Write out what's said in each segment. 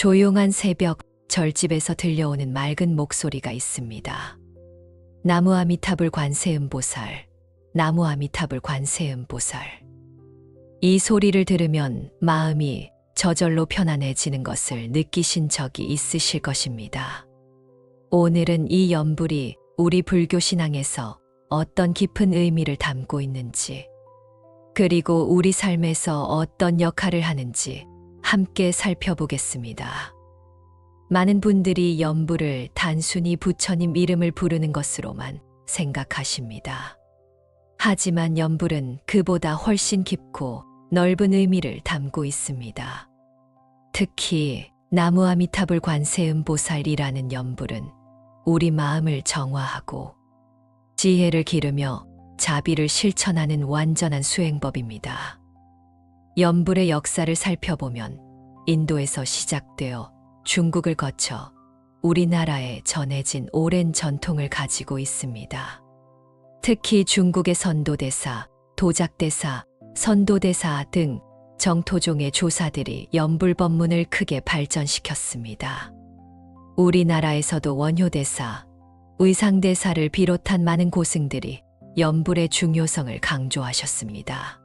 조용한 새벽 절집에서 들려오는 맑은 목소리가 있습니다. 나무 아미타불 관세음보살, 나무 아미타불 관세음보살. 이 소리를 들으면 마음이 저절로 편안해지는 것을 느끼신 적이 있으실 것입니다. 오늘은 이 연불이 우리 불교 신앙에서 어떤 깊은 의미를 담고 있는지, 그리고 우리 삶에서 어떤 역할을 하는지 함께 살펴보겠습니다. 많은 분들이 연불을 단순히 부처님 이름을 부르는 것으로만 생각하십니다. 하지만 연불은 그보다 훨씬 깊고 넓은 의미를 담고 있습니다. 특히 나무 아미타불 관세음보살이라는 연불은 우리 마음을 정화하고 지혜를 기르며 자비를 실천하는 완전한 수행법입니다. 연불의 역사를 살펴보면 인도에서 시작되어 중국을 거쳐 우리나라에 전해진 오랜 전통을 가지고 있습니다. 특히 중국의 선도대사, 도작대사, 선도대사 등 정토종의 조사들이 연불 법문을 크게 발전시켰습니다. 우리나라에서도 원효대사, 의상대사를 비롯한 많은 고승들이 연불의 중요성을 강조하셨습니다.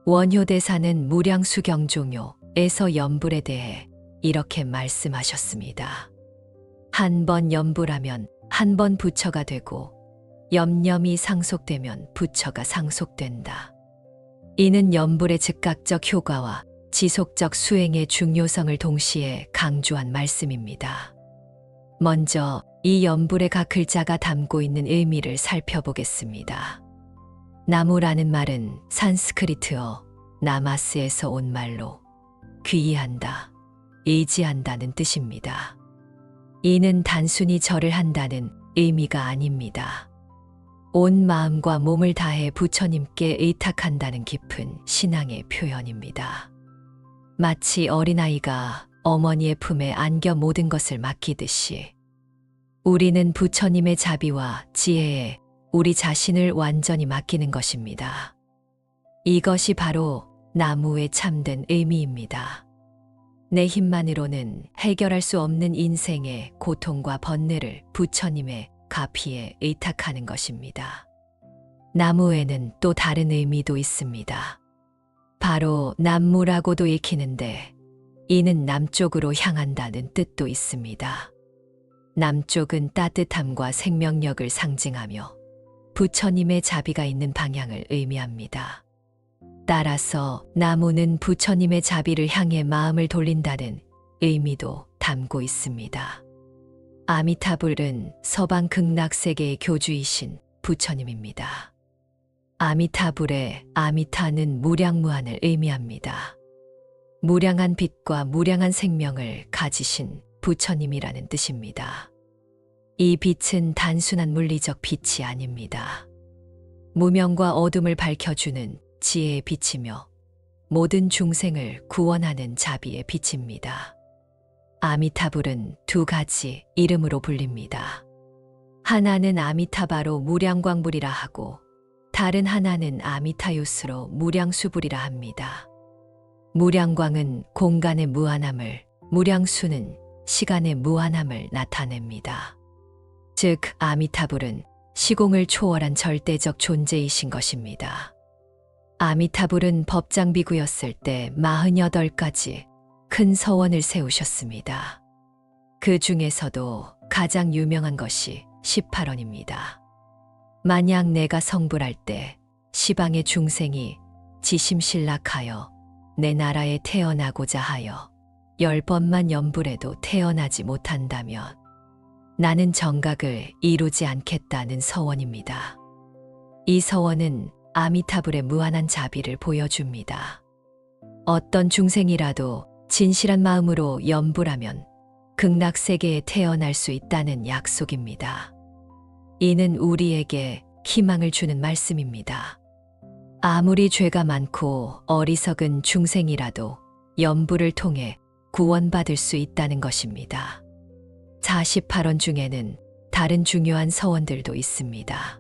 원효대사는 무량수경종요에서 연불에 대해 이렇게 말씀하셨습니다. 한 번 연불하면 한 번 부처가 되고 염념이 상속되면 부처가 상속된다. 이는 연불의 즉각적 효과와 지속적 수행의 중요성을 동시에 강조한 말씀입니다. 먼저 이 연불의 각 글자가 담고 있는 의미를 살펴보겠습니다. 나무라는 말은 산스크리트어 나마스에서 온 말로 귀의한다, 의지한다는 뜻입니다. 이는 단순히 절을 한다는 의미가 아닙니다. 온 마음과 몸을 다해 부처님께 의탁한다는 깊은 신앙의 표현입니다. 마치 어린아이가 어머니의 품에 안겨 모든 것을 맡기듯이 우리는 부처님의 자비와 지혜에 우리 자신을 완전히 맡기는 것입니다. 이것이 바로 나무의 참된 의미입니다. 내 힘만으로는 해결할 수 없는 인생의 고통과 번뇌를 부처님의 가피에 의탁하는 것입니다. 나무에는 또 다른 의미도 있습니다. 바로 남무라고도 읽히는데 이는 남쪽으로 향한다는 뜻도 있습니다. 남쪽은 따뜻함과 생명력을 상징하며 부처님의 자비가 있는 방향을 의미합니다. 따라서 나무는 부처님의 자비를 향해 마음을 돌린다는 의미도 담고 있습니다. 아미타불은 서방 극락세계의 교주이신 부처님입니다. 아미타불의 아미타는 무량무한을 의미합니다. 무량한 빛과 무량한 생명을 가지신 부처님이라는 뜻입니다. 이 빛은 단순한 물리적 빛이 아닙니다. 무명과 어둠을 밝혀주는 지혜의 빛이며 모든 중생을 구원하는 자비의 빛입니다. 아미타불은 두 가지 이름으로 불립니다. 하나는 아미타바로 무량광불이라 하고 다른 하나는 아미타유스로 무량수불이라 합니다. 무량광은 공간의 무한함을, 무량수는 시간의 무한함을 나타냅니다. 즉 아미타불은 시공을 초월한 절대적 존재이신 것입니다. 아미타불은 법장비구였을 때 48가지 큰 서원을 세우셨습니다. 그 중에서도 가장 유명한 것이 18원입니다. 만약 내가 성불할 때 시방의 중생이 지심신락하여 내 나라에 태어나고자 하여 10번만 연불해도 태어나지 못한다면 나는 정각을 이루지 않겠다는 서원입니다. 이 서원은 아미타불의 무한한 자비를 보여줍니다. 어떤 중생이라도 진실한 마음으로 연불하면 극락세계에 태어날 수 있다는 약속입니다. 이는 우리에게 희망을 주는 말씀입니다. 아무리 죄가 많고 어리석은 중생이라도 연불을 통해 구원받을 수 있다는 것입니다. 48원 중에는 다른 중요한 서원들도 있습니다.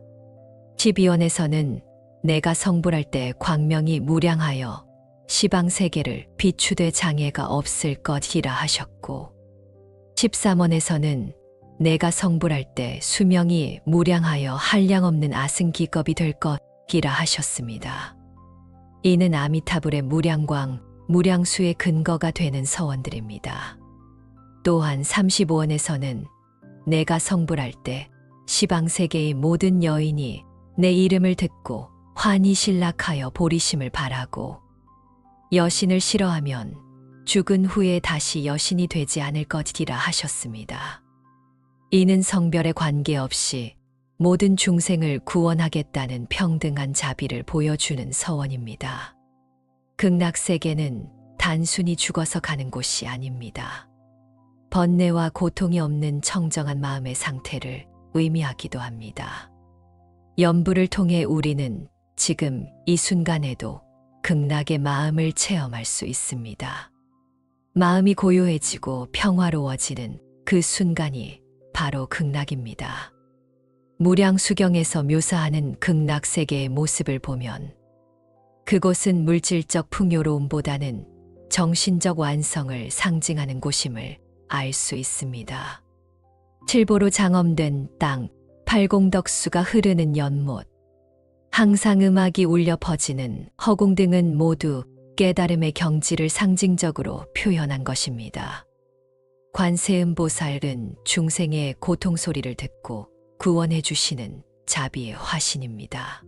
12원에서는 내가 성불할 때 광명이 무량하여 시방세계를 비추되 장애가 없을 것이라 하셨고 13원에서는 내가 성불할 때 수명이 무량하여 한량없는 아승기겁이 될 것이라 하셨습니다. 이는 아미타불의 무량광, 무량수의 근거가 되는 서원들입니다. 또한 35원에서는 내가 성불할 때 시방세계의 모든 여인이 내 이름을 듣고 환히 신락하여 보리심을 바라고 여신을 싫어하면 죽은 후에 다시 여신이 되지 않을 것이라 하셨습니다. 이는 성별에 관계없이 모든 중생을 구원하겠다는 평등한 자비를 보여주는 서원입니다. 극락세계는 단순히 죽어서 가는 곳이 아닙니다. 번뇌와 고통이 없는 청정한 마음의 상태를 의미하기도 합니다. 연부를 통해 우리는 지금 이 순간에도 극락의 마음을 체험할 수 있습니다. 마음이 고요해지고 평화로워지는 그 순간이 바로 극락입니다. 무량수경에서 묘사하는 극락세계의 모습을 보면 그곳은 물질적 풍요로움보다는 정신적 완성을 상징하는 곳임을 알 수 있습니다. 칠보로 장엄된 땅, 팔공덕수가 흐르는 연못, 항상 음악이 울려 퍼지는 허공 등은 모두 깨달음의 경지를 상징적으로 표현한 것입니다. 관세음보살은 중생의 고통 소리를 듣고 구원해 주시는 자비의 화신입니다.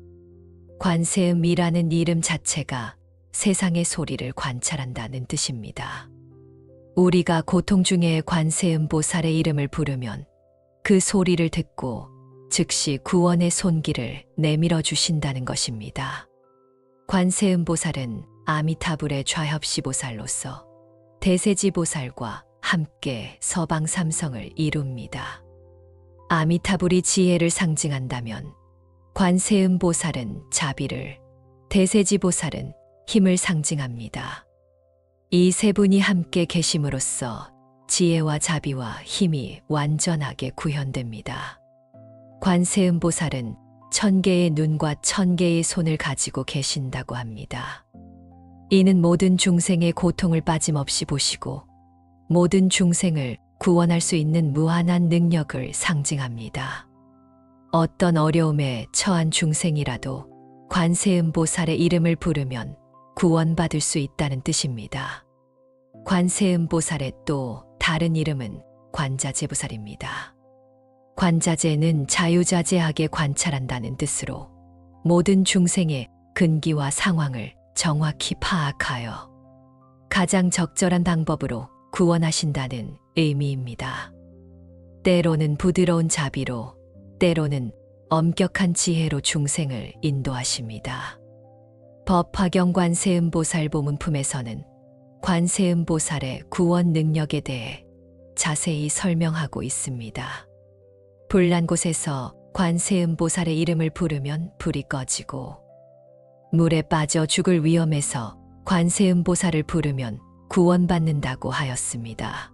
관세음이라는 이름 자체가 세상의 소리를 관찰한다는 뜻입니다. 우리가 고통 중에 관세음보살의 이름을 부르면 그 소리를 듣고 즉시 구원의 손길을 내밀어 주신다는 것입니다. 관세음보살은 아미타불의 좌협시보살로서 대세지보살과 함께 서방삼성을 이룹니다. 아미타불이 지혜를 상징한다면 관세음보살은 자비를, 대세지보살은 힘을 상징합니다. 이 세 분이 함께 계심으로써 지혜와 자비와 힘이 완전하게 구현됩니다. 관세음보살은 1000개의 눈과 1000개의 손을 가지고 계신다고 합니다. 이는 모든 중생의 고통을 빠짐없이 보시고 모든 중생을 구원할 수 있는 무한한 능력을 상징합니다. 어떤 어려움에 처한 중생이라도 관세음보살의 이름을 부르면 구원받을 수 있다는 뜻입니다. 관세음보살의 또 다른 이름은 관자재보살입니다. 관자재는 자유자재하게 관찰한다는 뜻으로 모든 중생의 근기와 상황을 정확히 파악하여 가장 적절한 방법으로 구원하신다는 의미입니다. 때로는 부드러운 자비로, 때로는 엄격한 지혜로 중생을 인도하십니다. 법화경 관세음보살 보문품에서는 관세음보살의 구원 능력에 대해 자세히 설명하고 있습니다. 불난 곳에서 관세음보살의 이름을 부르면 불이 꺼지고 물에 빠져 죽을 위험에서 관세음보살을 부르면 구원받는다고 하였습니다.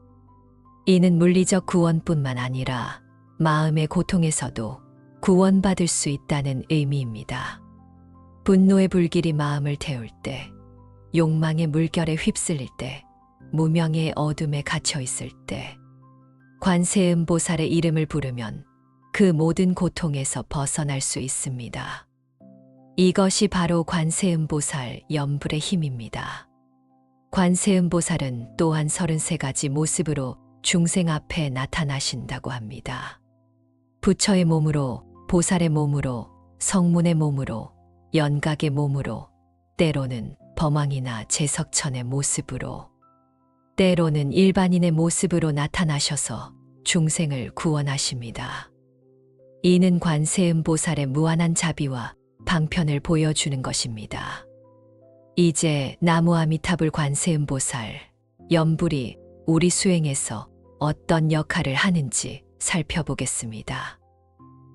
이는 물리적 구원뿐만 아니라 마음의 고통에서도 구원받을 수 있다는 의미입니다. 분노의 불길이 마음을 태울 때, 욕망의 물결에 휩쓸릴 때, 무명의 어둠에 갇혀 있을 때, 관세음보살의 이름을 부르면 그 모든 고통에서 벗어날 수 있습니다. 이것이 바로 관세음보살 연불의 힘입니다. 관세음보살은 또한 33가지 모습으로 중생 앞에 나타나신다고 합니다. 부처의 몸으로, 보살의 몸으로, 성문의 몸으로, 연각의 몸으로, 때로는 범왕이나 제석천의 모습으로, 때로는 일반인의 모습으로 나타나셔서 중생을 구원하십니다. 이는 관세음보살의 무한한 자비와 방편을 보여주는 것입니다. 이제 나무아미타불 관세음보살, 연불이 우리 수행에서 어떤 역할을 하는지 살펴보겠습니다.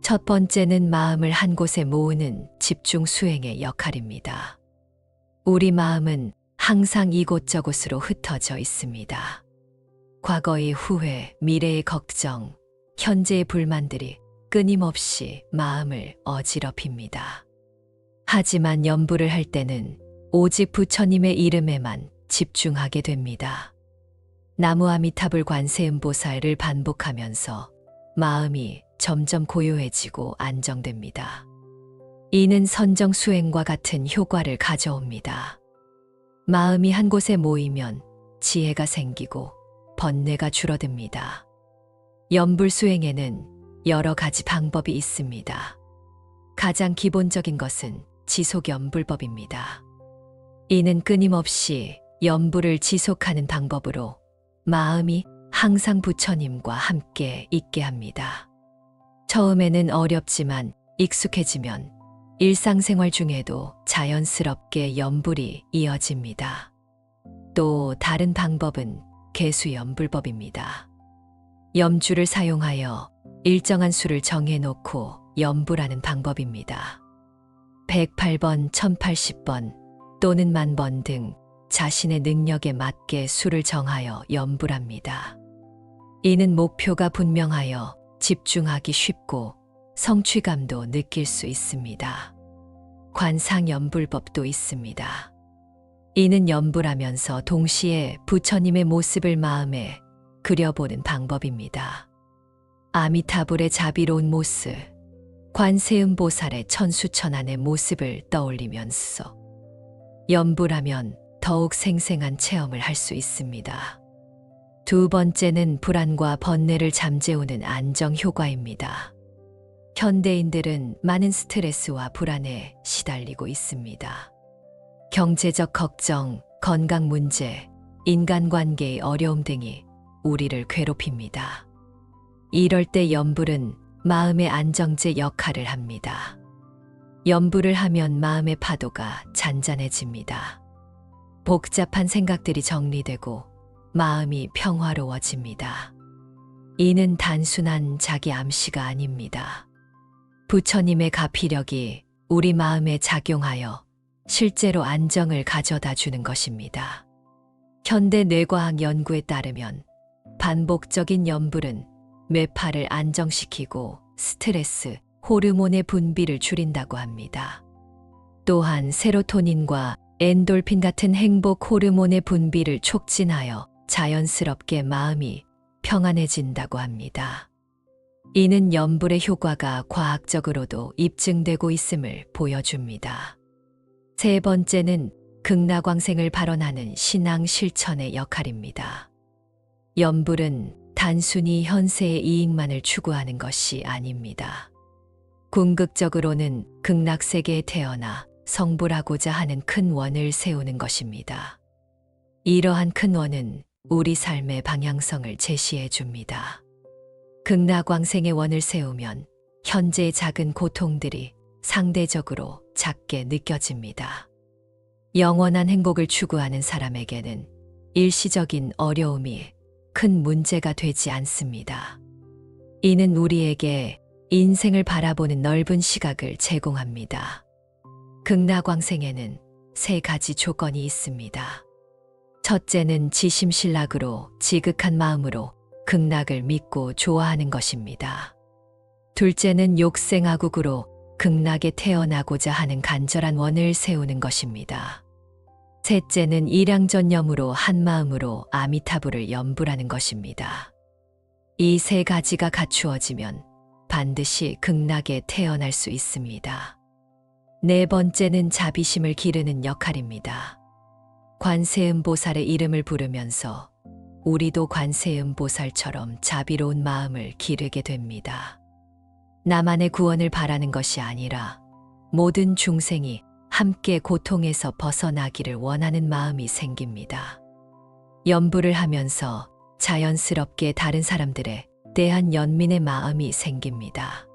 첫 번째는 마음을 한 곳에 모으는 집중 수행의 역할입니다. 우리 마음은 항상 이곳저곳으로 흩어져 있습니다. 과거의 후회, 미래의 걱정, 현재의 불만들이 끊임없이 마음을 어지럽힙니다. 하지만 연불을 할 때는 오직 부처님의 이름에만 집중하게 됩니다. 나무 아미타불 관세음보살을 반복하면서 마음이 점점 고요해지고 안정됩니다. 이는 선정 수행과 같은 효과를 가져옵니다. 마음이 한 곳에 모이면 지혜가 생기고 번뇌가 줄어듭니다. 염불 수행에는 여러 가지 방법이 있습니다. 가장 기본적인 것은 지속 염불법입니다. 이는 끊임없이 염불을 지속하는 방법으로 마음이 항상 부처님과 함께 있게 합니다. 처음에는 어렵지만 익숙해지면 일상생활 중에도 자연스럽게 염불이 이어집니다. 또 다른 방법은 개수염불법입니다. 염주를 사용하여 일정한 수를 정해놓고 염불하는 방법입니다. 108번, 1080번 또는 10,000번 등 자신의 능력에 맞게 수를 정하여 염불합니다. 이는 목표가 분명하여 집중하기 쉽고 성취감도 느낄 수 있습니다. 관상염불법도 있습니다. 이는 염불하면서 동시에 부처님의 모습을 마음에 그려보는 방법입니다. 아미타불의 자비로운 모습, 관세음보살의 천수천안의 모습을 떠올리면서 염불하면 더욱 생생한 체험을 할 수 있습니다. 두 번째는 불안과 번뇌를 잠재우는 안정 효과입니다. 현대인들은 많은 스트레스와 불안에 시달리고 있습니다. 경제적 걱정, 건강 문제, 인간관계의 어려움 등이 우리를 괴롭힙니다. 이럴 때 염불은 마음의 안정제 역할을 합니다. 염불을 하면 마음의 파도가 잔잔해집니다. 복잡한 생각들이 정리되고 마음이 평화로워집니다. 이는 단순한 자기 암시가 아닙니다. 부처님의 가피력이 우리 마음에 작용하여 실제로 안정을 가져다 주는 것입니다. 현대 뇌과학 연구에 따르면 반복적인 염불은 뇌파를 안정시키고 스트레스, 호르몬의 분비를 줄인다고 합니다. 또한 세로토닌과 엔돌핀 같은 행복 호르몬의 분비를 촉진하여 자연스럽게 마음이 평안해진다고 합니다. 이는 염불의 효과가 과학적으로도 입증되고 있음을 보여줍니다. 세 번째는 극락광생을 발언하는 신앙 실천의 역할입니다. 염불은 단순히 현세의 이익만을 추구하는 것이 아닙니다. 궁극적으로는 극락세계에 태어나 성불하고자 하는 큰 원을 세우는 것입니다. 이러한 큰 원은 우리 삶의 방향성을 제시해 줍니다. 극락광생의 원을 세우면 현재의 작은 고통들이 상대적으로 작게 느껴집니다. 영원한 행복을 추구하는 사람에게는 일시적인 어려움이 큰 문제가 되지 않습니다. 이는 우리에게 인생을 바라보는 넓은 시각을 제공합니다. 극락광생에는 세 가지 조건이 있습니다. 첫째는 지심신락으로 지극한 마음으로 극락을 믿고 좋아하는 것입니다. 둘째는 욕생아국으로 극락에 태어나고자 하는 간절한 원을 세우는 것입니다. 셋째는 일양전념으로 한마음으로 아미타불을 염불하는 것입니다. 이 세 가지가 갖추어지면 반드시 극락에 태어날 수 있습니다. 네 번째는 자비심을 기르는 역할입니다. 관세음보살의 이름을 부르면서 우리도 관세음보살처럼 자비로운 마음을 기르게 됩니다. 나만의 구원을 바라는 것이 아니라 모든 중생이 함께 고통에서 벗어나기를 원하는 마음이 생깁니다. 염불을 하면서 자연스럽게 다른 사람들에 대한 연민의 마음이 생깁니다.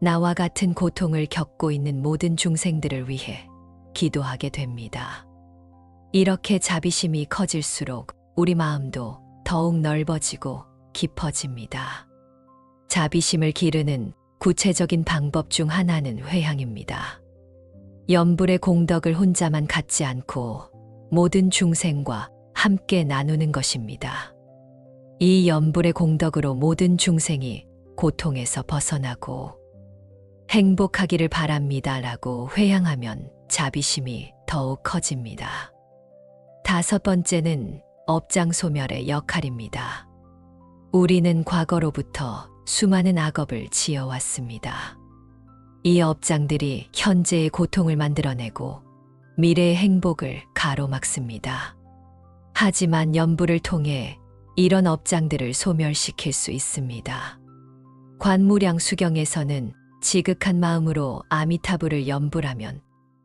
나와 같은 고통을 겪고 있는 모든 중생들을 위해 기도하게 됩니다. 이렇게 자비심이 커질수록 우리 마음도 더욱 넓어지고 깊어집니다. 자비심을 기르는 구체적인 방법 중 하나는 회향입니다. 염불의 공덕을 혼자만 갖지 않고 모든 중생과 함께 나누는 것입니다. 이 염불의 공덕으로 모든 중생이 고통에서 벗어나고 행복하기를 바랍니다라고 회향하면 자비심이 더욱 커집니다. 다섯 번째는 업장 소멸의 역할입니다. 우리는 과거로부터 수많은 악업을 지어왔습니다. 이 업장들이 현재의 고통을 만들어내고 미래의 행복을 가로막습니다. 하지만 연불을 통해 이런 업장들을 소멸시킬 수 있습니다. 관무량 수경에서는 지극한 마음으로 아미타불을 연불하면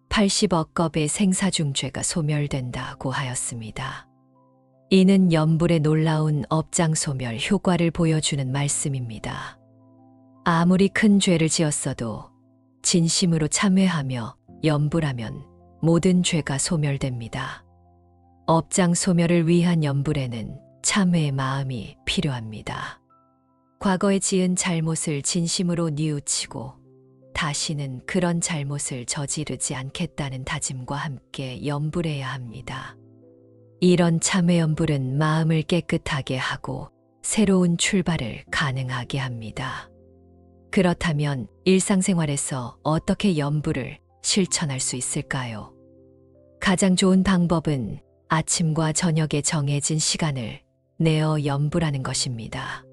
80억 겁의 생사중죄가 소멸된다고 하였습니다. 이는 연불의 놀라운 업장 소멸 효과를 보여주는 말씀입니다. 아무리 큰 죄를 지었어도 진심으로 참회하며 연불하면 모든 죄가 소멸됩니다. 업장 소멸을 위한 연불에는 참회의 마음이 필요합니다. 과거에 지은 잘못을 진심으로 뉘우치고 다시는 그런 잘못을 저지르지 않겠다는 다짐과 함께 연불해야 합니다. 이런 참회 연불은 마음을 깨끗하게 하고 새로운 출발을 가능하게 합니다. 그렇다면 일상생활에서 어떻게 연불을 실천할 수 있을까요? 가장 좋은 방법은 아침과 저녁에 정해진 시간을 내어 연불하는 것입니다.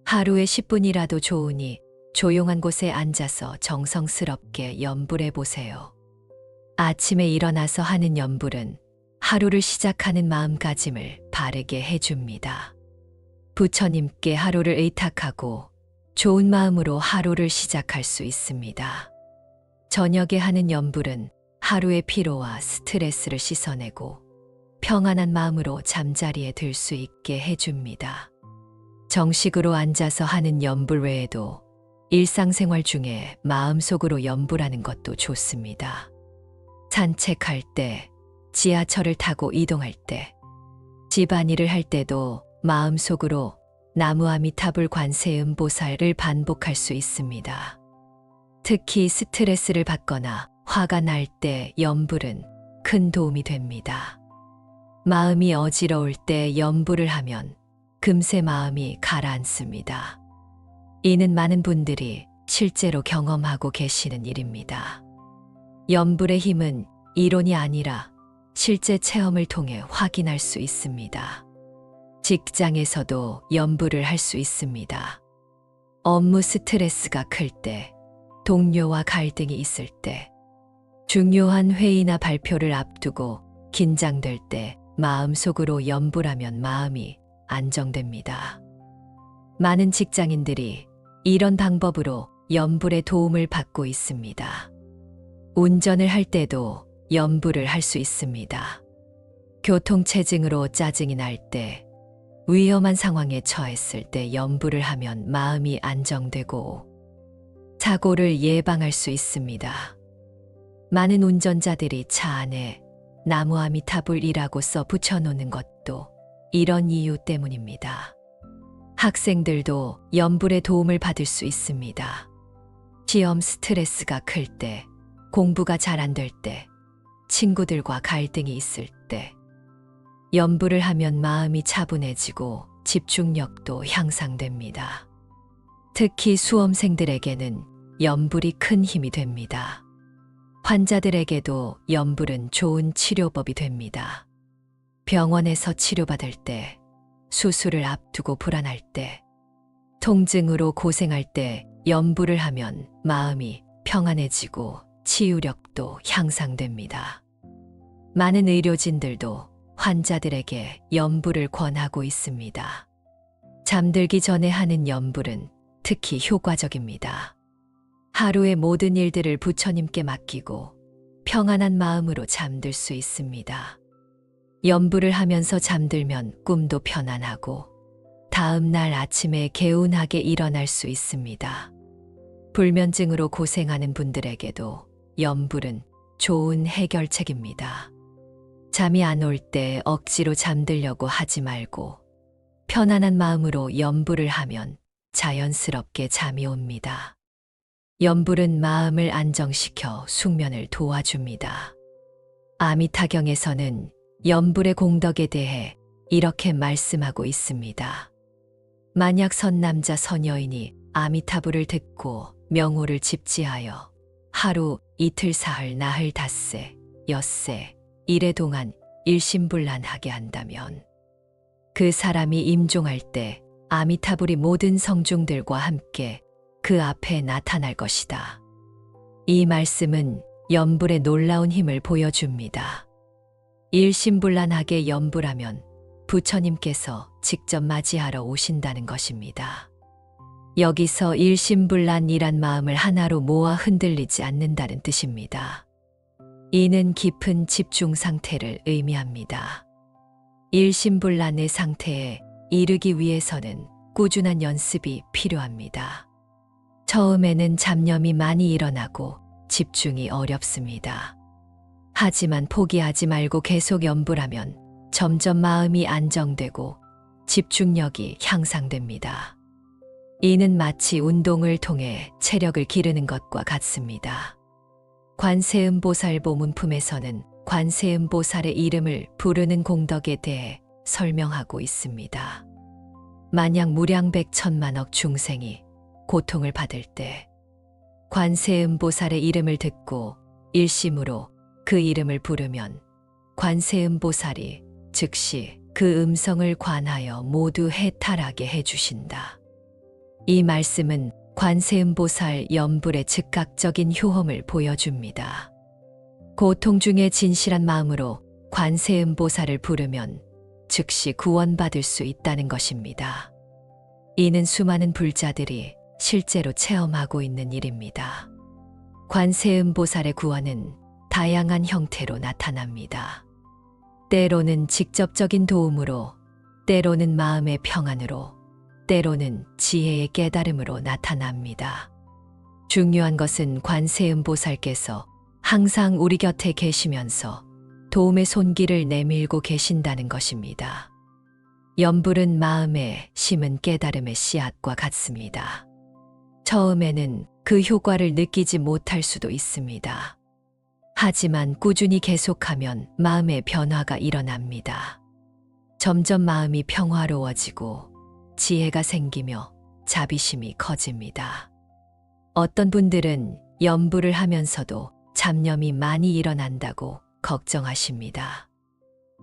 하루에 10분이라도 좋으니 조용한 곳에 앉아서 정성스럽게 연불해 보세요. 아침에 일어나서 하는 연불은 하루를 시작하는 마음가짐을 바르게 해줍니다. 부처님께 하루를 의탁하고 좋은 마음으로 하루를 시작할 수 있습니다. 저녁에 하는 연불은 하루의 피로와 스트레스를 씻어내고 평안한 마음으로 잠자리에 들 수 있게 해줍니다. 정식으로 앉아서 하는 연불 외에도 일상생활 중에 마음속으로 연불하는 것도 좋습니다. 산책할 때, 지하철을 타고 이동할 때, 집안일을 할 때도 마음속으로 나무 아미타불 관세음 보살을 반복할 수 있습니다. 특히 스트레스를 받거나 화가 날 때 연불은 큰 도움이 됩니다. 마음이 어지러울 때 연불을 하면 금세 마음이 가라앉습니다. 이는 많은 분들이 실제로 경험하고 계시는 일입니다. 연불의 힘은 이론이 아니라 실제 체험을 통해 확인할 수 있습니다. 직장에서도 연불을 할 수 있습니다. 업무 스트레스가 클 때, 동료와 갈등이 있을 때, 중요한 회의나 발표를 앞두고 긴장될 때 마음속으로 연불하면 마음이 안정됩니다. 많은 직장인들이 이런 방법으로 연불의 도움을 받고 있습니다. 운전을 할 때도 연불을 할 수 있습니다. 교통체증으로 짜증이 날 때, 위험한 상황에 처했을 때 연불을 하면 마음이 안정되고 사고를 예방할 수 있습니다. 많은 운전자들이 차 안에 나무 아미타불이라고 써 붙여놓는 것도 이런 이유 때문입니다. 학생들도 연불의 도움을 받을 수 있습니다. 시험 스트레스가 클 때, 공부가 잘 안 될 때, 친구들과 갈등이 있을 때, 연불을 하면 마음이 차분해지고 집중력도 향상됩니다. 특히 수험생들에게는 연불이 큰 힘이 됩니다. 환자들에게도 연불은 좋은 치료법이 됩니다. 병원에서 치료받을 때, 수술을 앞두고 불안할 때, 통증으로 고생할 때 연불을 하면 마음이 평안해지고 치유력도 향상됩니다. 많은 의료진들도 환자들에게 연불을 권하고 있습니다. 잠들기 전에 하는 연불은 특히 효과적입니다. 하루의 모든 일들을 부처님께 맡기고 평안한 마음으로 잠들 수 있습니다. 연불을 하면서 잠들면 꿈도 편안하고 다음 날 아침에 개운하게 일어날 수 있습니다. 불면증으로 고생하는 분들에게도 연불은 좋은 해결책입니다. 잠이 안 올 때 억지로 잠들려고 하지 말고 편안한 마음으로 연불을 하면 자연스럽게 잠이 옵니다. 연불은 마음을 안정시켜 숙면을 도와줍니다. 아미타경에서는 연불의 공덕에 대해 이렇게 말씀하고 있습니다. 만약 선남자 선여인이 아미타불을 듣고 명호를 집지하여 하루 이틀 사흘 나흘 닷새 엿새, 이래 동안 일심불란하게 한다면 그 사람이 임종할 때 아미타불이 모든 성중들과 함께 그 앞에 나타날 것이다. 이 말씀은 염불의 놀라운 힘을 보여줍니다. 일심불란하게 염불하면 부처님께서 직접 맞이하러 오신다는 것입니다. 여기서 일심불란이란 마음을 하나로 모아 흔들리지 않는다는 뜻입니다. 이는 깊은 집중 상태를 의미합니다. 일심불란의 상태에 이르기 위해서는 꾸준한 연습이 필요합니다. 처음에는 잡념이 많이 일어나고 집중이 어렵습니다. 하지만 포기하지 말고 계속 염불하면 점점 마음이 안정되고 집중력이 향상됩니다. 이는 마치 운동을 통해 체력을 기르는 것과 같습니다. 관세음보살보 문품에서는 관세음보살의 이름을 부르는 공덕에 대해 설명하고 있습니다. 만약 무량백천만억 중생이 고통을 받을 때 관세음보살의 이름을 듣고 일심으로 그 이름을 부르면 관세음보살이 즉시 그 음성을 관하여 모두 해탈하게 해주신다. 이 말씀은 관세음보살 염불의 즉각적인 효험을 보여줍니다. 고통 중에 진실한 마음으로 관세음보살을 부르면 즉시 구원받을 수 있다는 것입니다. 이는 수많은 불자들이 실제로 체험하고 있는 일입니다. 관세음보살의 구원은 다양한 형태로 나타납니다. 때로는 직접적인 도움으로, 때로는 마음의 평안으로, 때로는 지혜의 깨달음으로 나타납니다. 중요한 것은 관세음보살께서 항상 우리 곁에 계시면서 도움의 손길을 내밀고 계신다는 것입니다. 염불은 마음에 심은 깨달음의 씨앗과 같습니다. 처음에는 그 효과를 느끼지 못할 수도 있습니다. 하지만 꾸준히 계속하면 마음의 변화가 일어납니다. 점점 마음이 평화로워지고 지혜가 생기며 자비심이 커집니다. 어떤 분들은 염불을 하면서도 잡념이 많이 일어난다고 걱정하십니다.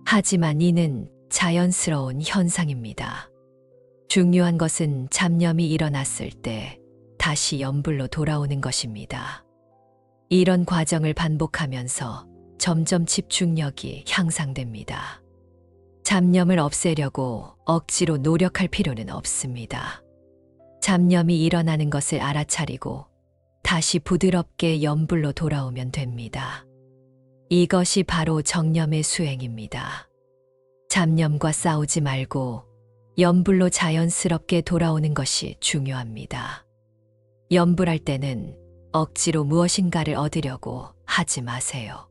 하지만 이는 자연스러운 현상입니다. 중요한 것은 잡념이 일어났을 때 다시 염불로 돌아오는 것입니다. 이런 과정을 반복하면서 점점 집중력이 향상됩니다. 잡념을 없애려고 억지로 노력할 필요는 없습니다. 잡념이 일어나는 것을 알아차리고 다시 부드럽게 염불로 돌아오면 됩니다. 이것이 바로 정념의 수행입니다. 잡념과 싸우지 말고 염불로 자연스럽게 돌아오는 것이 중요합니다. 염불할 때는 억지로 무엇인가를 얻으려고 하지 마세요.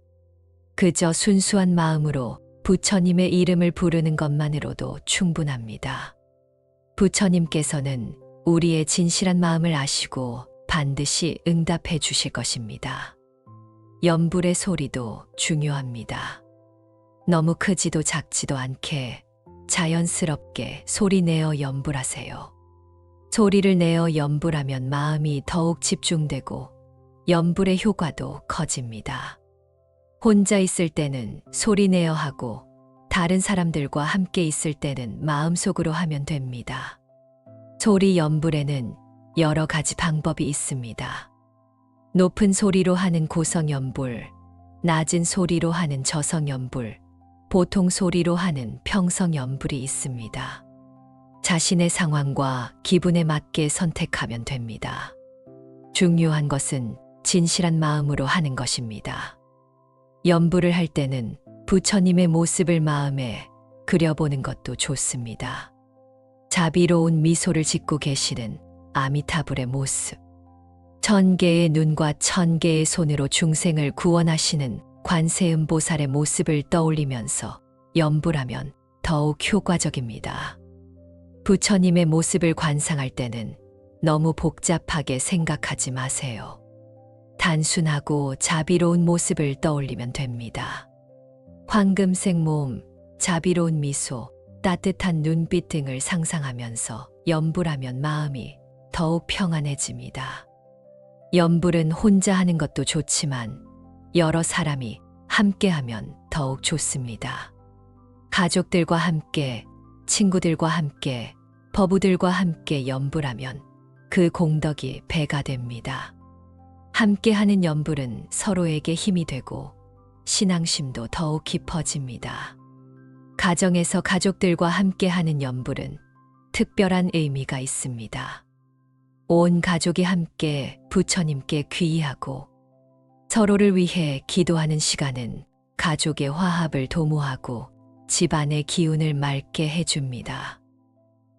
그저 순수한 마음으로 부처님의 이름을 부르는 것만으로도 충분합니다. 부처님께서는 우리의 진실한 마음을 아시고 반드시 응답해 주실 것입니다. 염불의 소리도 중요합니다. 너무 크지도 작지도 않게 자연스럽게 소리 내어 염불하세요. 소리를 내어 염불하면 마음이 더욱 집중되고 염불의 효과도 커집니다. 혼자 있을 때는 소리 내어 하고 다른 사람들과 함께 있을 때는 마음속으로 하면 됩니다. 소리 염불에는 여러 가지 방법이 있습니다. 높은 소리로 하는 고성 염불, 낮은 소리로 하는 저성 염불, 보통 소리로 하는 평성 염불이 있습니다. 자신의 상황과 기분에 맞게 선택하면 됩니다. 중요한 것은 진실한 마음으로 하는 것입니다. 염불을 할 때는 부처님의 모습을 마음에 그려보는 것도 좋습니다. 자비로운 미소를 짓고 계시는 아미타불의 모습, 1000개의 눈과 1000개의 손으로 중생을 구원하시는 관세음보살의 모습을 떠올리면서 염불하면 더욱 효과적입니다. 부처님의 모습을 관상할 때는 너무 복잡하게 생각하지 마세요. 단순하고 자비로운 모습을 떠올리면 됩니다. 황금색 몸, 자비로운 미소, 따뜻한 눈빛 등을 상상하면서 염불하면 마음이 더욱 평안해집니다. 염불은 혼자 하는 것도 좋지만 여러 사람이 함께하면 더욱 좋습니다. 가족들과 함께, 친구들과 함께, 법우들과 함께 염불하면 그 공덕이 배가 됩니다. 함께하는 염불은 서로에게 힘이 되고 신앙심도 더욱 깊어집니다. 가정에서 가족들과 함께하는 염불은 특별한 의미가 있습니다. 온 가족이 함께 부처님께 귀의하고 서로를 위해 기도하는 시간은 가족의 화합을 도모하고 집안의 기운을 맑게 해줍니다.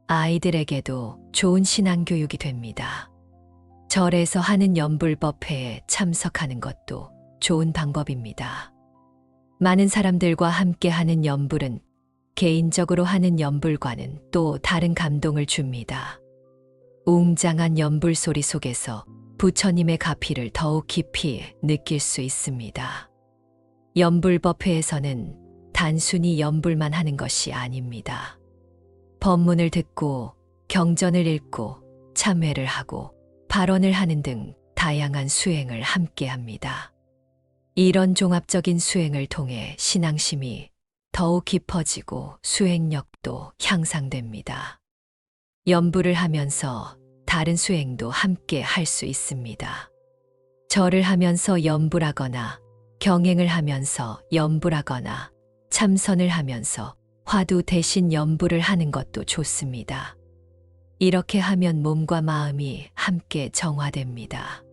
아이들에게도 좋은 신앙교육이 됩니다. 절에서 하는 염불법회에 참석하는 것도 좋은 방법입니다. 많은 사람들과 함께 하는 염불은 개인적으로 하는 염불과는 또 다른 감동을 줍니다. 웅장한 염불 소리 속에서 부처님의 가피를 더욱 깊이 느낄 수 있습니다. 염불법회에서는 단순히 염불만 하는 것이 아닙니다. 법문을 듣고 경전을 읽고 참회를 하고 발언을 하는 등 다양한 수행을 함께 합니다. 이런 종합적인 수행을 통해 신앙심이 더욱 깊어지고 수행력도 향상됩니다. 염불을 하면서 다른 수행도 함께 할 수 있습니다. 절을 하면서 염불하거나 경행을 하면서 염불하거나 참선을 하면서 화두 대신 염불을 하는 것도 좋습니다. 이렇게 하면 몸과 마음이 함께 정화됩니다.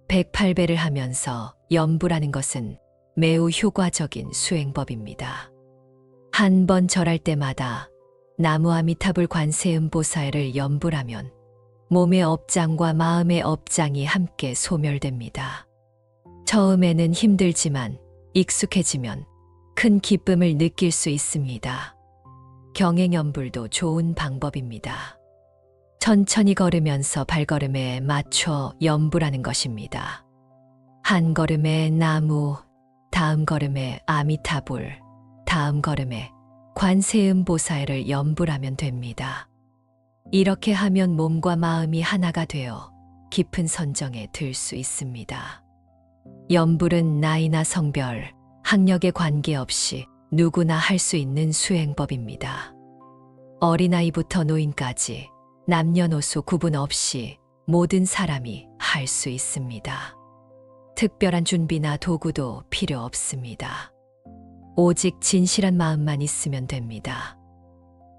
108배를 하면서 염불하는 것은 매우 효과적인 수행법입니다. 한 번 절할 때마다 나무 아미타불 관세음보살을 염불하면 몸의 업장과 마음의 업장이 함께 소멸됩니다. 처음에는 힘들지만 익숙해지면 큰 기쁨을 느낄 수 있습니다. 경행염불도 좋은 방법입니다. 천천히 걸으면서 발걸음에 맞춰 염불하는 것입니다. 한 걸음에 나무, 다음 걸음에 아미타불, 다음 걸음에 관세음보살을 염불하면 됩니다. 이렇게 하면 몸과 마음이 하나가 되어 깊은 선정에 들 수 있습니다. 염불은 나이나 성별, 학력에 관계없이 누구나 할 수 있는 수행법입니다. 어린아이부터 노인까지 남녀노소 구분 없이 모든 사람이 할 수 있습니다. 특별한 준비나 도구도 필요 없습니다. 오직 진실한 마음만 있으면 됩니다.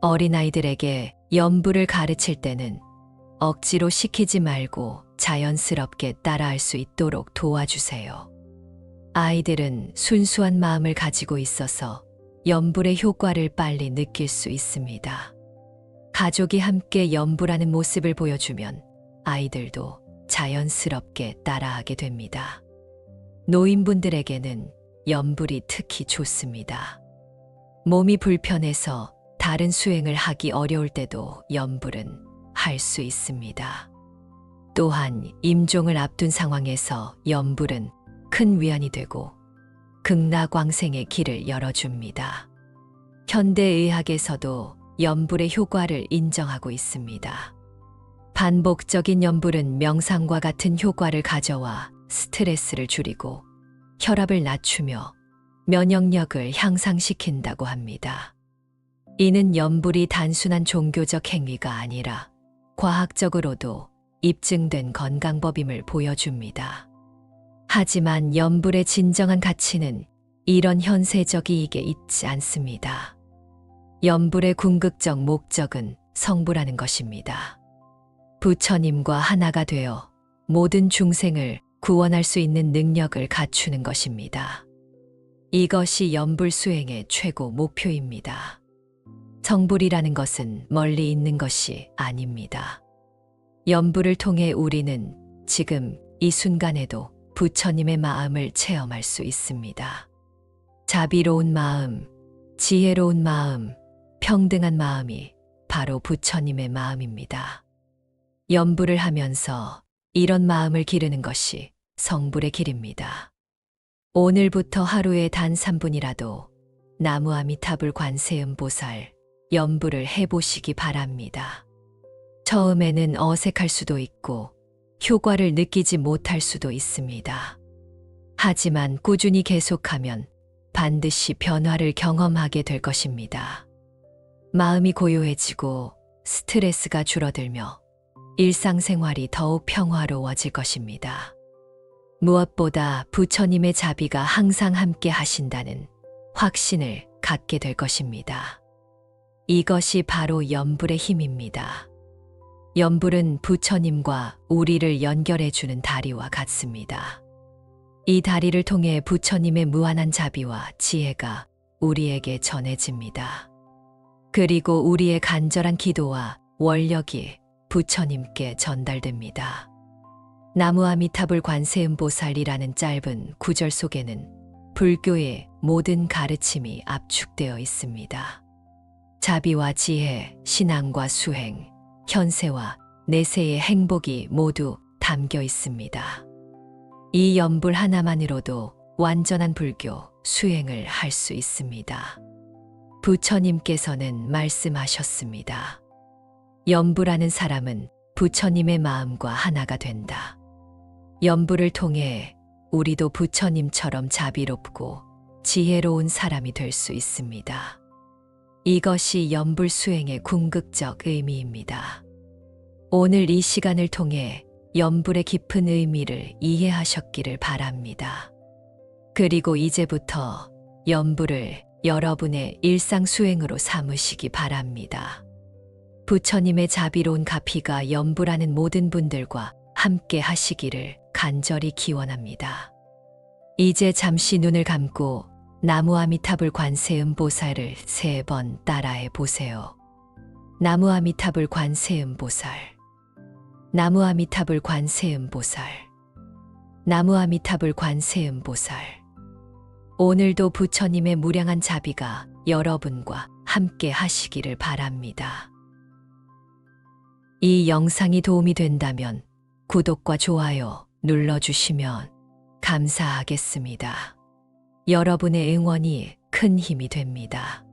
어린아이들에게 염불을 가르칠 때는 억지로 시키지 말고 자연스럽게 따라할 수 있도록 도와주세요. 아이들은 순수한 마음을 가지고 있어서 염불의 효과를 빨리 느낄 수 있습니다. 가족이 함께 염불하는 모습을 보여주면 아이들도 자연스럽게 따라하게 됩니다. 노인분들에게는 염불이 특히 좋습니다. 몸이 불편해서 다른 수행을 하기 어려울 때도 염불은 할 수 있습니다. 또한 임종을 앞둔 상황에서 염불은 큰 위안이 되고 극락광생의 길을 열어줍니다. 현대의학에서도 염불의 효과를 인정하고 있습니다. 반복적인 염불은 명상과 같은 효과를 가져와 스트레스를 줄이고 혈압을 낮추며 면역력을 향상시킨다고 합니다. 이는 염불이 단순한 종교적 행위가 아니라 과학적으로도 입증된 건강법임을 보여줍니다. 하지만 염불의 진정한 가치는 이런 현세적 이익에 있지 않습니다. 염불의 궁극적 목적은 성불하는 것입니다. 부처님과 하나가 되어 모든 중생을 구원할 수 있는 능력을 갖추는 것입니다. 이것이 염불 수행의 최고 목표입니다. 성불이라는 것은 멀리 있는 것이 아닙니다. 염불을 통해 우리는 지금 이 순간에도 부처님의 마음을 체험할 수 있습니다. 자비로운 마음, 지혜로운 마음, 평등한 마음이 바로 부처님의 마음입니다. 염불을 하면서 이런 마음을 기르는 것이 성불의 길입니다. 오늘부터 하루에 단 3분이라도 나무 아미타불 관세음보살 염불을 해보시기 바랍니다. 처음에는 어색할 수도 있고 효과를 느끼지 못할 수도 있습니다. 하지만 꾸준히 계속하면 반드시 변화를 경험하게 될 것입니다. 마음이 고요해지고 스트레스가 줄어들며 일상생활이 더욱 평화로워질 것입니다. 무엇보다 부처님의 자비가 항상 함께 하신다는 확신을 갖게 될 것입니다. 이것이 바로 염불의 힘입니다. 염불은 부처님과 우리를 연결해주는 다리와 같습니다. 이 다리를 통해 부처님의 무한한 자비와 지혜가 우리에게 전해집니다. 그리고 우리의 간절한 기도와 원력이 부처님께 전달됩니다. 나무아미타불 관세음보살이라는 짧은 구절 속에는 불교의 모든 가르침이 압축되어 있습니다. 자비와 지혜, 신앙과 수행, 현세와 내세의 행복이 모두 담겨 있습니다. 이 염불 하나만으로도 완전한 불교 수행을 할 수 있습니다. 부처님께서는 말씀하셨습니다. 염불하는 사람은 부처님의 마음과 하나가 된다. 염불을 통해 우리도 부처님처럼 자비롭고 지혜로운 사람이 될 수 있습니다. 이것이 염불 수행의 궁극적 의미입니다. 오늘 이 시간을 통해 염불의 깊은 의미를 이해하셨기를 바랍니다. 그리고 이제부터 염불을 여러분의 일상 수행으로 삼으시기 바랍니다. 부처님의 자비로운 가피가 염불하는 모든 분들과 함께 하시기를 간절히 기원합니다. 이제 잠시 눈을 감고 나무아미타불 관세음보살을 3번 따라해 보세요. 나무아미타불 관세음보살, 나무아미타불 관세음보살, 나무아미타불 관세음보살. 오늘도 부처님의 무량한 자비가 여러분과 함께 하시기를 바랍니다. 이 영상이 도움이 된다면 구독과 좋아요 눌러주시면 감사하겠습니다. 여러분의 응원이 큰 힘이 됩니다.